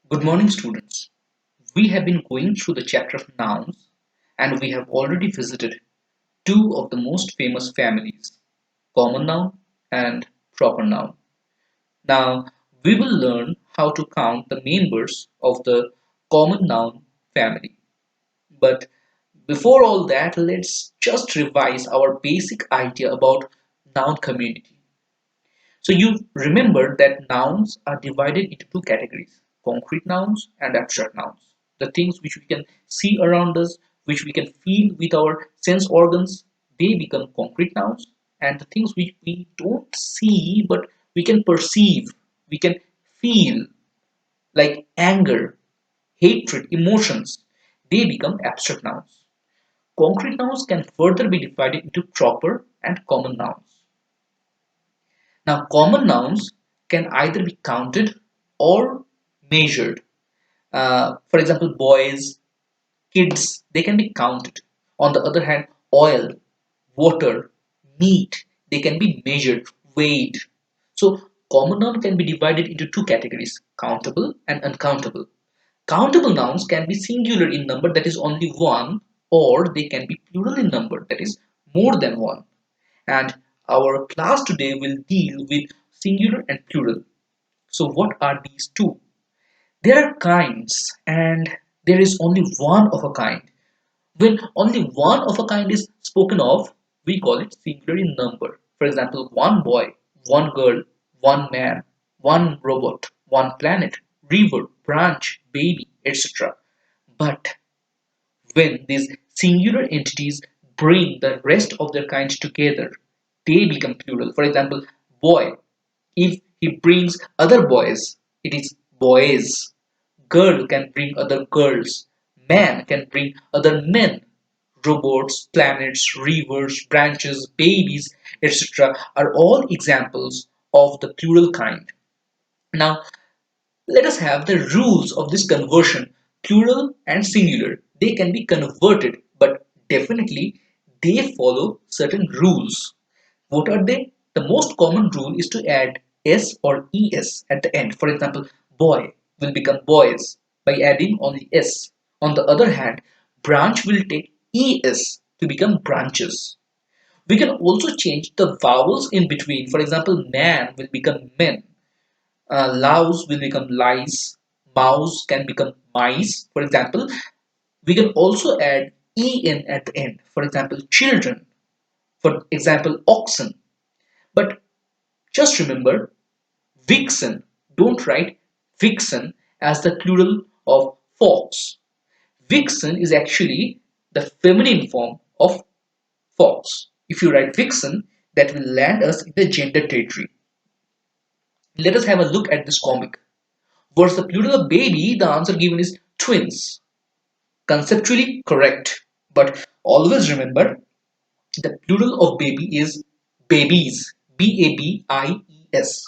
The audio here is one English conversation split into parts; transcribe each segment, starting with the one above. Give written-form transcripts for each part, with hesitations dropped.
Good morning, students. We have been going through the chapter of nouns and we have already visited two of the most famous families, common noun and proper noun. Now, we will learn how to count the members of the common noun family. But before all that, let's just revise our basic idea about noun community. So you remember that nouns are divided into two categories, concrete nouns and abstract nouns. The things which we can see around us, which we can feel with our sense organs, they become concrete nouns. And the things which we don't see but we can perceive, we can feel, like anger, hatred, emotions, they become abstract nouns. Concrete nouns can further be divided into proper and common nouns. Now, common nouns can either be counted or measured. For example, boys, kids, they can be counted. On the other hand, oil, water, meat, they can be measured, weighed. So, common noun can be divided into two categories, countable and uncountable. Countable nouns can be singular in number, that is only one, or they can be plural in number, that is more than one. And our class today will deal with singular and plural. So, what are these two? There are kinds, and there is only one of a kind. When only one of a kind is spoken of, we call it singular in number. For example, one boy, one girl, one man, one robot, one planet, river, branch, baby, etc. But when these singular entities bring the rest of their kind together, they become plural. For example, boy, if he brings other boys, it is boys. Girl can bring other girls. Man can bring other men. Robots, planets, rivers, branches, babies, etc. are all examples of the plural kind. Now, let us have the rules of this conversion, plural and singular. They can be converted, but definitely they follow certain rules. What are they? The most common rule is to add s or es at the end. For example, boy will become boys by adding only s. On the other hand, branch will take es to become branches. We can also change the vowels in between. For example, man will become men, louse will become lice, mouse can become mice. For example, we can also add en at the end. For example, children. For example, oxen. But just remember, vixen. Don't write vixen as the plural of fox. Vixen is actually the feminine form of fox. If you write vixen, that will land us in the gender territory. Let us have a look at this comic. What's the plural of baby? The answer given is twins. Conceptually correct, but always remember the plural of baby is babies. Babis.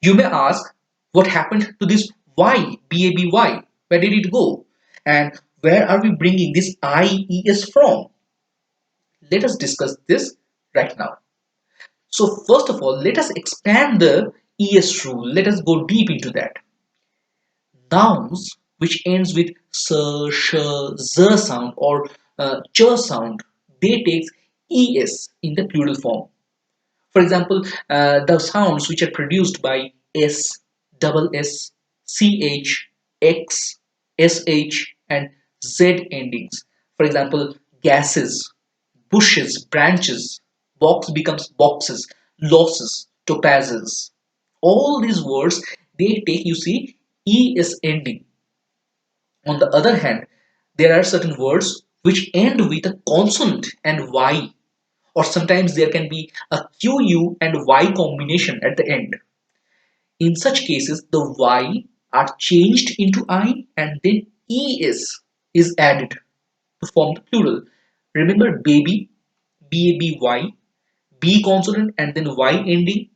You may ask, what happened to this Y? Baby? Where did it go? And where are we bringing this IES from? Let us discuss this right now. So, first of all, let us expand the ES rule. Let us go deep into that. Nouns which ends with s, sh, z sound or ch sound, they take es in the plural form. For example, the sounds which are produced by s, double s, ch, x, sh, and z endings. For example, gases, bushes, branches, box becomes boxes, losses, topazes. All these words they take, you see, es ending. On the other hand, there are certain words which end with a consonant and y, or sometimes there can be a qu and y combination at the end. In such cases, the y are changed into I and then es is added to form the plural. Remember baby, baby, b consonant and then y ending,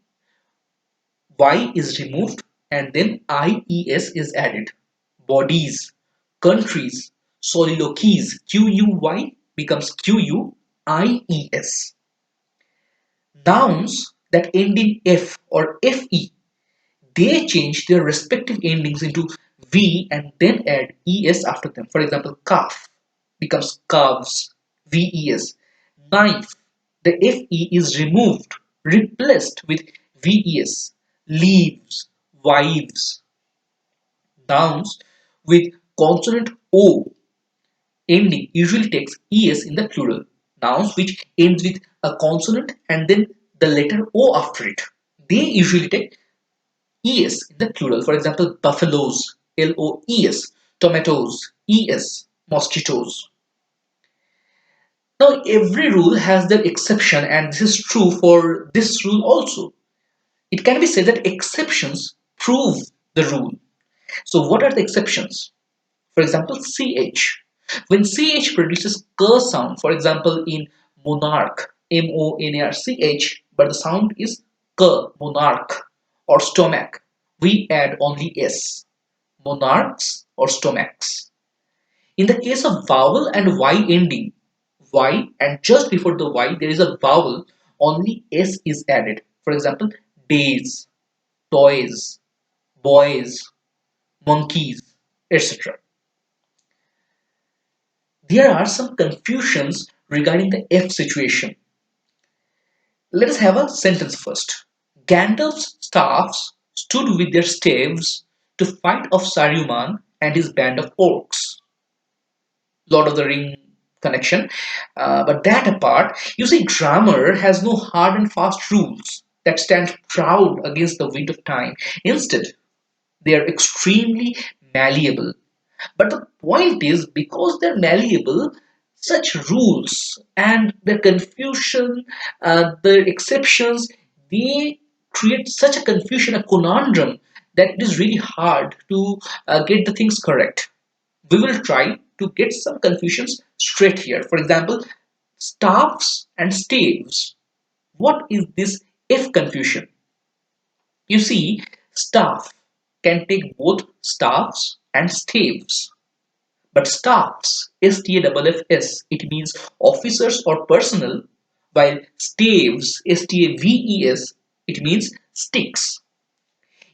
y is removed and then ies is added. Bodies, countries, soliloquies, QUY becomes QUIES. Nouns that end in F or FE, they change their respective endings into V and then add es after them. For example, calf becomes calves, ves. Knife, the fe is removed, replaced with ves. Leaves, wives. Nouns with consonant o ending usually takes es in the plural. Nouns which ends with a consonant and then the letter o after it, they usually take es in the plural. For example, buffaloes, loes, tomatoes, es, mosquitoes. Now, every rule has their exception, and this is true for this rule also. It can be said that exceptions prove the rule. So, what are the exceptions? For example, ch. When ch produces k sound, for example, in monarch, monarch, but the sound is k, monarch, or stomach, we add only s, monarchs or stomachs. In the case of vowel and y ending, y and just before the y there is a vowel, only s is added. For example, days, toys, boys, monkeys, etc. There are some confusions regarding the F situation. Let us have a sentence first. Gandalf's staffs stood with their staves to fight off Saruman and his band of orcs. Lord of the Ring connection. But that apart, you see, grammar has no hard and fast rules that stand proud against the wind of time. Instead, they are extremely malleable. But the point is, because they're malleable, such rules and the confusion, the exceptions, they create such a confusion, a conundrum, that it is really hard to get the things correct. We will try to get some confusions straight here. For example, staffs and staves. What is this if confusion? You see, staff can take both staffs and staves. But staffs, staffs, it means officers or personnel, while staves, staves, it means sticks.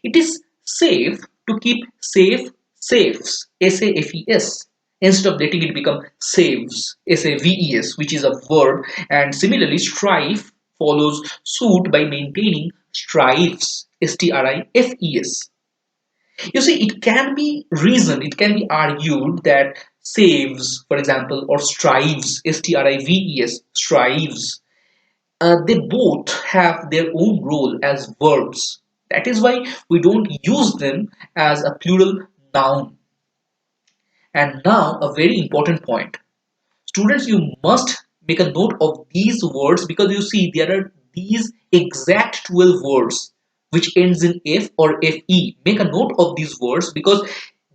It is safe to keep safe safes, safes, instead of letting it become saves, saves, which is a verb, and similarly, strife follows suit by maintaining strifes, strifes. You see, it can be reasoned, it can be argued that saves, for example, or strives, strives, strives, they both have their own role as verbs. That is why we don't use them as a plural noun. And now, a very important point. Students, you must make a note of these words because you see there are these exact 12 words which ends in F or FE. Make a note of these words because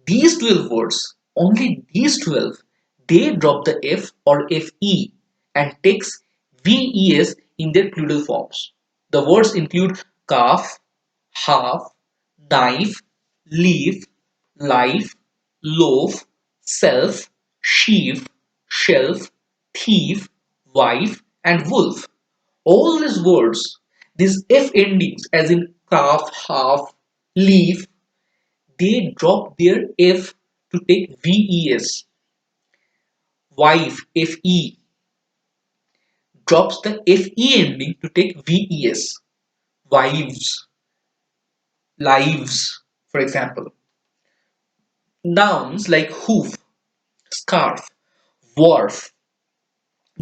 these 12 words, only these 12, they drop the F or FE and takes VES in their plural forms. The words include calf, half, knife, leaf, life, loaf, self, sheaf, shelf, thief, wife, and wolf. All these words, these F endings, as in calf, half, leaf, they drop their F to take VES. Wife, FE, drops the FE ending to take VES. Wives, lives, for example. Nouns like hoof, scarf, wharf,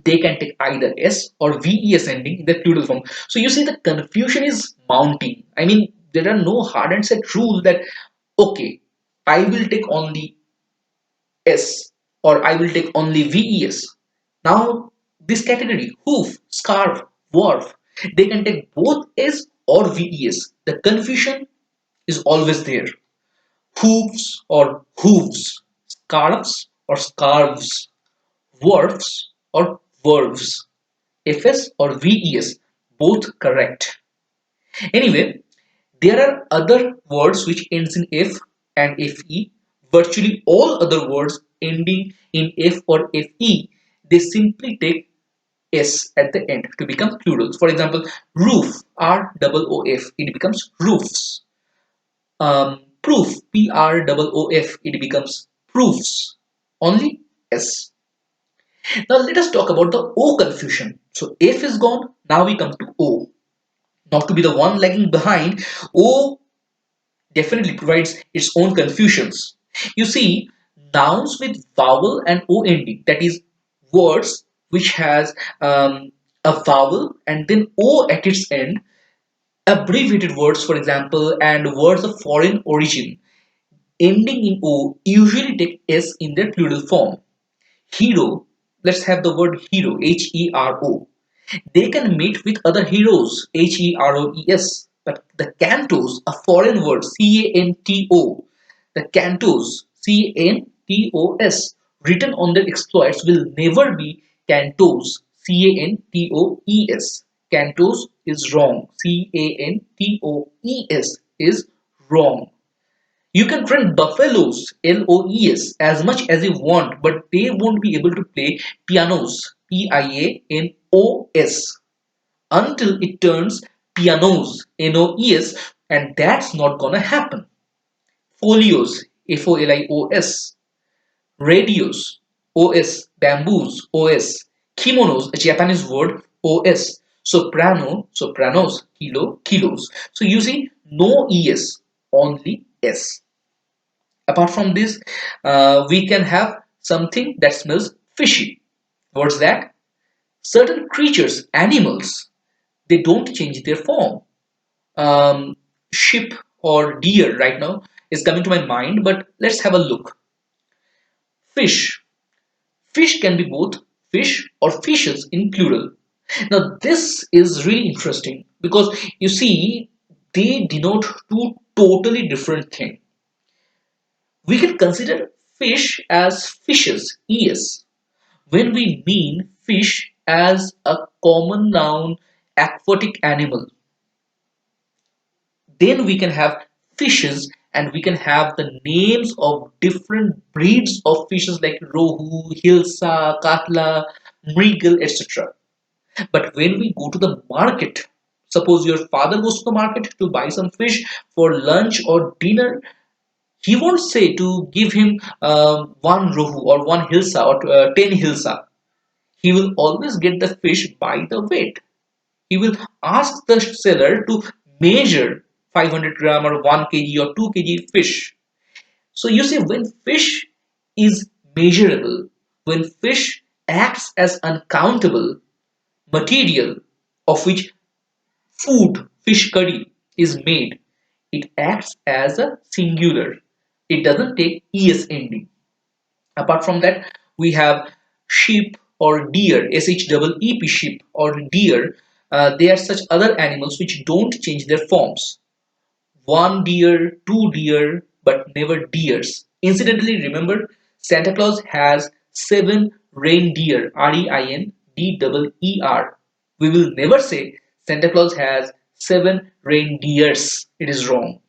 they can take either S or VES ending in the plural form. So you see the confusion is mounting. I mean, there are no hard and set rule that, okay, I will take only S or I will take only VES. Now, this category, hoof, scarf, wharf, they can take both S or VES. The confusion is always there. Hoofs or hooves, scarves or scarves, wharfs or verves, FS or VES, both correct. Anyway, there are other words which ends in F and FE. Virtually all other words ending in F or FE, they simply take S at the end to become plurals. For example, roof, ROOF, it becomes roofs. Proof, Proof, it becomes proofs. Only S. Now let us talk about the O confusion. So F is gone, now we come to O. Not to be the one lagging behind, O definitely provides its own confusions. You see, nouns with vowel and O ending, that is, words which has a vowel and then O at its end, abbreviated words, for example, and words of foreign origin ending in O usually take S in their plural form. Hero, let's have the word hero, Hero. They can meet with other heroes, Heroes, but the cantos, a foreign word, Canto, the cantos, Cantos, written on their exploits will never be cantos, Cantoes. Cantos is wrong, Cantoes is wrong. You can train buffaloes, LOES, as much as you want, but they won't be able to play pianos, Pianos, until it turns pianos, NOES, and that's not gonna happen. Folios, FOLIOS, radios, OS, bamboos, OS, kimonos, a Japanese word, OS, soprano, sopranos, kilo, kilos. So you see, no ES, only S. Apart from this, we can have something that smells fishy. What's that? Certain creatures, animals, they don't change their form. Sheep or deer right now is coming to my mind, but let's have a look. Fish. Fish can be both fish or fishes in plural. Now, this is really interesting because you see, they denote two totally different things. We can consider fish as fishes, yes, when we mean fish as a common noun aquatic animal. Then we can have fishes and we can have the names of different breeds of fishes like rohu, hilsa, katla, mrigal, etc. But when we go to the market, suppose your father goes to the market to buy some fish for lunch or dinner, he won't say to give him one rohu or one hilsa or 10 hilsa. He will always get the fish by the weight. He will ask the seller to measure 500 gram or 1 kg or 2 kg fish. So you see, when fish is measurable, when fish acts as uncountable material of which food, fish curry, is made, it acts as a singular. It doesn't take es ending. Apart from that, we have sheep or deer, SHEEP, sheep or deer. They are such other animals which don't change their forms. One deer, two deer, but never deers. Incidentally, remember, Santa Claus has seven reindeer, REINDEER. We will never say Santa Claus has seven reindeers. It is wrong.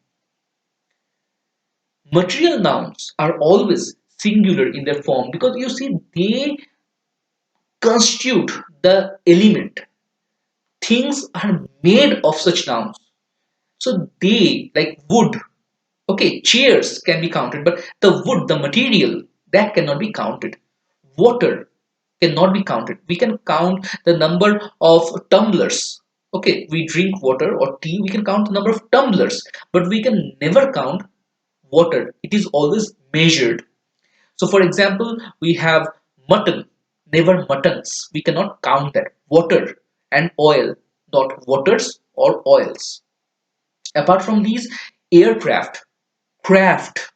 Material nouns are always singular in their form because you see they constitute the element. Things are made of such nouns. So they, like wood, okay, chairs can be counted, but the wood, the material, that cannot be counted. Water cannot be counted. We can count the number of tumblers. Okay, we drink water or tea, we can count the number of tumblers, but we can never count water. It is always measured. So, for example, we have mutton, never muttons. We cannot count that. Water and oil, not waters or oils. Apart from these, aircraft, craft,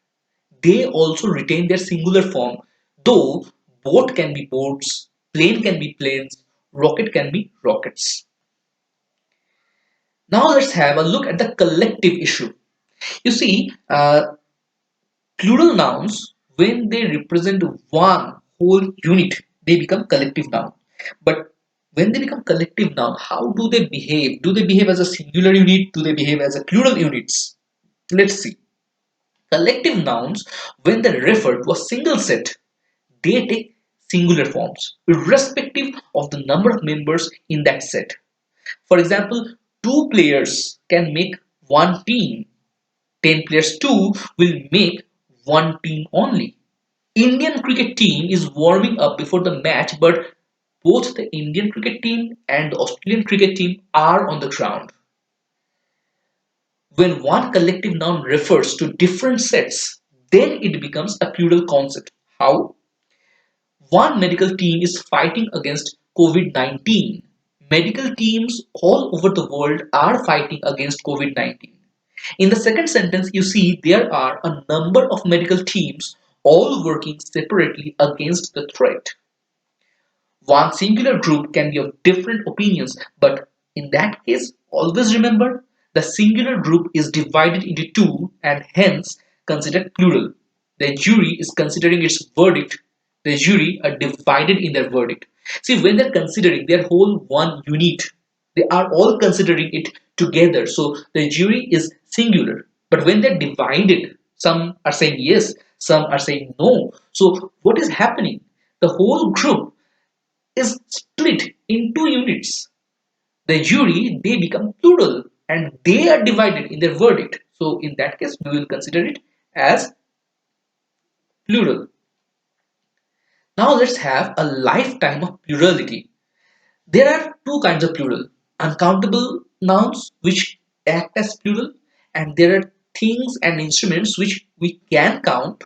they also retain their singular form, though boat can be boats, plane can be planes, rocket can be rockets. Now let's have a look at the collective issue. You see, plural nouns, when they represent one whole unit, they become collective noun. But when they become collective noun, how do they behave? Do they behave as a singular unit? Do they behave as a plural units? Let's see. Collective nouns, when they refer to a single set, they take singular forms, irrespective of the number of members in that set. For example, two players can make one team. 10 players too will make one team only. Indian cricket team is warming up before the match, but both the Indian cricket team and the Australian cricket team are on the ground. When one collective noun refers to different sets, then it becomes a plural concept. How? One medical team is fighting against COVID 19. Medical teams all over the world are fighting against COVID 19. In the second sentence, you see there are a number of medical teams all working separately against the threat. One singular group can be of different opinions, but in that case, always remember the singular group is divided into two and hence considered plural. The jury is considering its verdict. The jury are divided in their verdict. See, when they're considering their whole one unit, they are all considering it together. So the jury is singular. But when they're divided, some are saying yes, some are saying no. So what is happening? The whole group is split in two units. The jury, they become plural and they are divided in their verdict. So in that case, we will consider it as plural. Now let's have a lifetime of plurality. There are two kinds of plural. Uncountable nouns which act as plural, and there are things and instruments which we can count,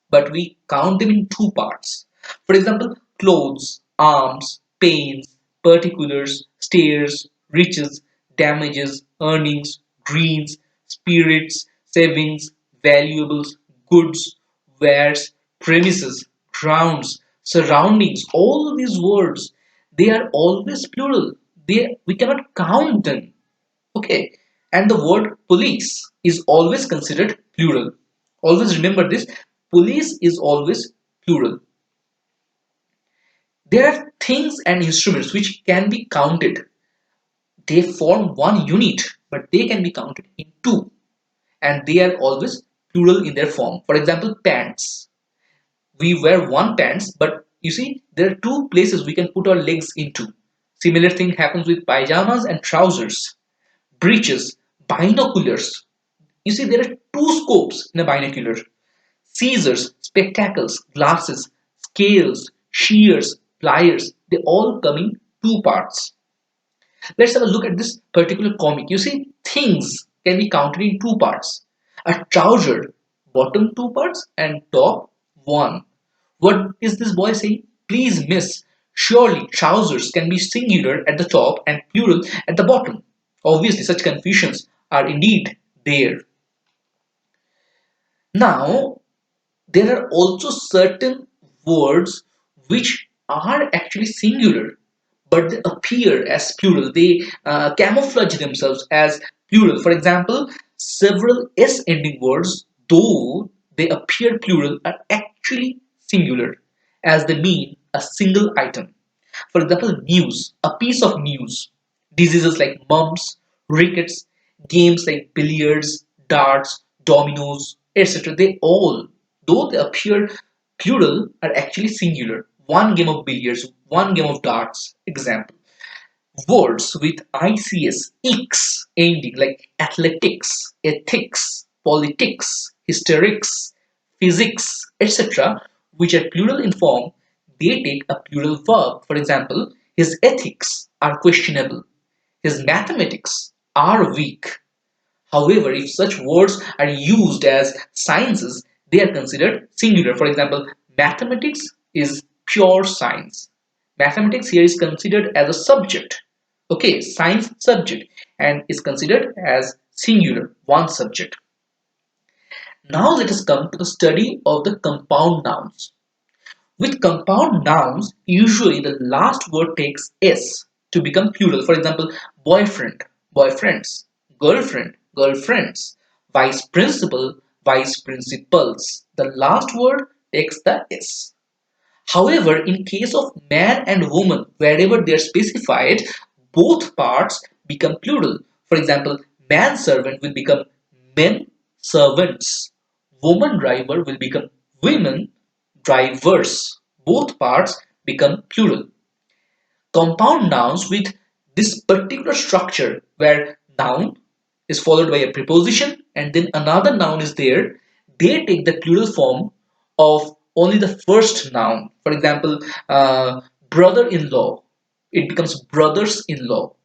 but we count them in two parts. For example, clothes, arms, pains, particulars, stairs, riches, damages, earnings, greens, spirits, savings, valuables, goods, wares, premises, grounds, surroundings, all these words, they are always plural. We cannot count them. Okay. And the word police is always considered plural. Always remember this. Police is always plural. There are things and instruments which can be counted. They form one unit, but they can be counted in two. And they are always plural in their form. For example, pants. We wear one pants, but you see, there are two places we can put our legs into. Similar thing happens with pajamas and trousers. Breeches, binoculars. You see, there are two scopes in a binocular. Scissors, spectacles, glasses, scales, shears, pliers, they all come in two parts. Let's have a look at this particular comic. You see, things can be counted in two parts. A trouser, bottom two parts and top one. What is this boy saying? Please, miss, surely trousers can be singular at the top and plural at the bottom. Obviously, such confusions are indeed there. Now, there are also certain words which are actually singular, but they appear as plural. They camouflage themselves as plural. For example, several S ending words, though they appear plural, are actually singular as they mean a single item. For example, news, a piece of news. Diseases like mumps, rickets, games like billiards, darts, dominoes, etc. They all, though they appear plural, are actually singular. One game of billiards, one game of darts, example. Words with ICS, ending like athletics, ethics, politics, hysterics, physics, etc., which are plural in form, they take a plural verb. For example, his ethics are questionable, his mathematics are weak. However, if such words are used as sciences, they are considered singular. For example, mathematics is pure science. Mathematics here is considered as a subject. Okay, science subject and is considered as singular, one subject. Now let us come to the study of the compound nouns. With compound nouns, usually the last word takes S to become plural. For example, boyfriend, boyfriends, girlfriend, girlfriends, vice principal, vice principals. The last word takes the S. However, in case of man and woman, wherever they are specified, both parts become plural. For example, man servant will become men servants. Woman driver will become women drivers. Both parts become plural. Compound nouns with this particular structure where noun is followed by a preposition and then another noun is there, they take the plural form of only the first noun. For example, brother-in-law, it becomes brothers-in-law.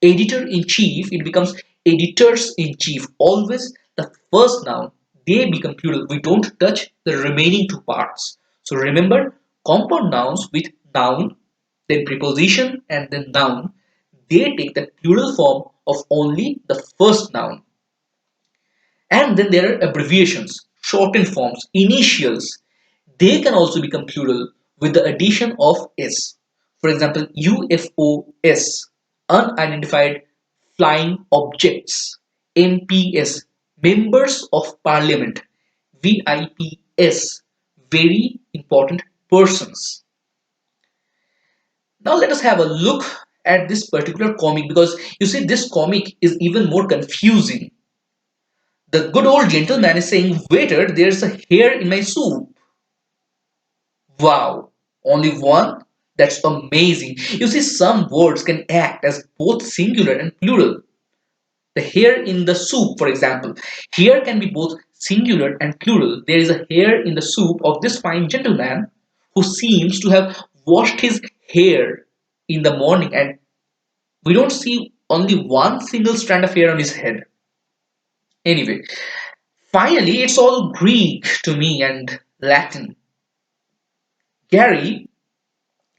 Editor-in-chief, it becomes editors-in-chief. Always the first noun, they become plural. We don't touch the remaining two parts. So remember, compound nouns with noun, then preposition, and then noun, they take the plural form of only the first noun. And then there are abbreviations, shortened forms, initials. They can also become plural with the addition of s. For example, UFOs, unidentified flying objects. MPs, members of parliament. VIPs, very important persons. Now let us have a look at this particular comic, because you see this comic is even more confusing. The good old gentleman is saying, waiter, there's a hair in my soup. Wow, only one? That's amazing. You see, some words can act as both singular and plural. The hair in the soup, for example. Hair can be both singular and plural. There is a hair in the soup of this fine gentleman who seems to have washed his hair in the morning, and we don't see only one single strand of hair on his head. Anyway, finally, it's all Greek to me and Latin. Gary,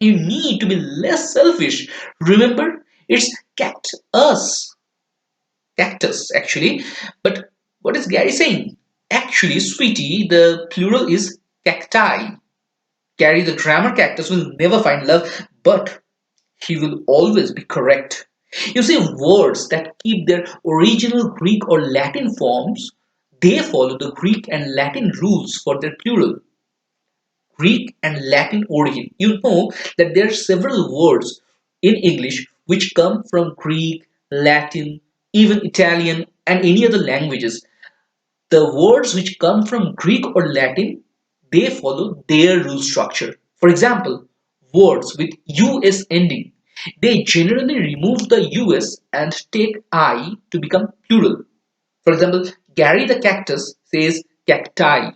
you need to be less selfish. Remember, it's cactus actually. But what is Gary saying? Actually, sweetie, the plural is cacti. Gary, the grammar cactus, will never find love, but he will always be correct. You see, words that keep their original Greek or Latin forms, they follow the Greek and Latin rules for their plural. Greek and Latin origin. You know that there are several words in English which come from Greek, Latin, even Italian, and any other languages. The words which come from Greek or Latin, they follow their rule structure. For example, words with US ending, they generally remove the US and take I to become plural. For example, Gary the cactus says cacti.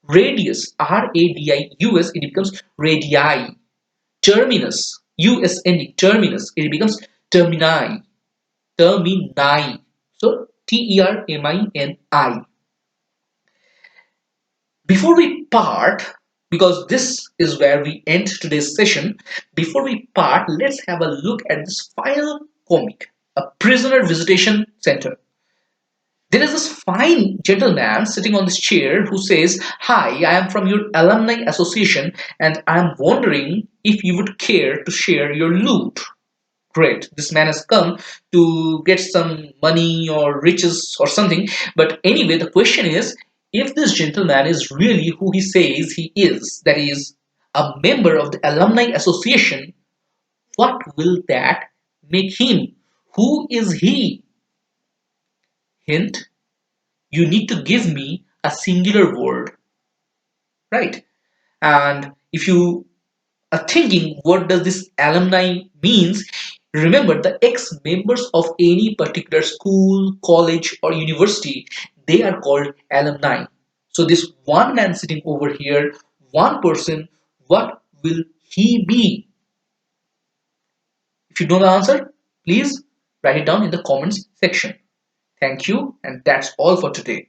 Radius, RADIUS, it becomes radii. Terminus, US ending, terminus, it becomes termini. Termini. So TERMINI. Before we part, because this is where we end today's session, before we part, let's have a look at this final comic, a prisoner visitation center. There is this fine gentleman sitting on this chair who says, "Hi, I am from your alumni association and I am wondering if you would care to share your loot." Great, this man has come to get some money or riches or something. But anyway, the question is, if this gentleman is really who he says he is, that is, a member of the alumni association, what will that make him? Who is he? Hint, you need to give me a singular word, right? And if you are thinking, what does this alumni means? Remember, the ex-members of any particular school, college, or university, they are called alumni. So this one man sitting over here, one person, what will he be? If you know the answer, please write it down in the comments section. Thank you, and that's all for today.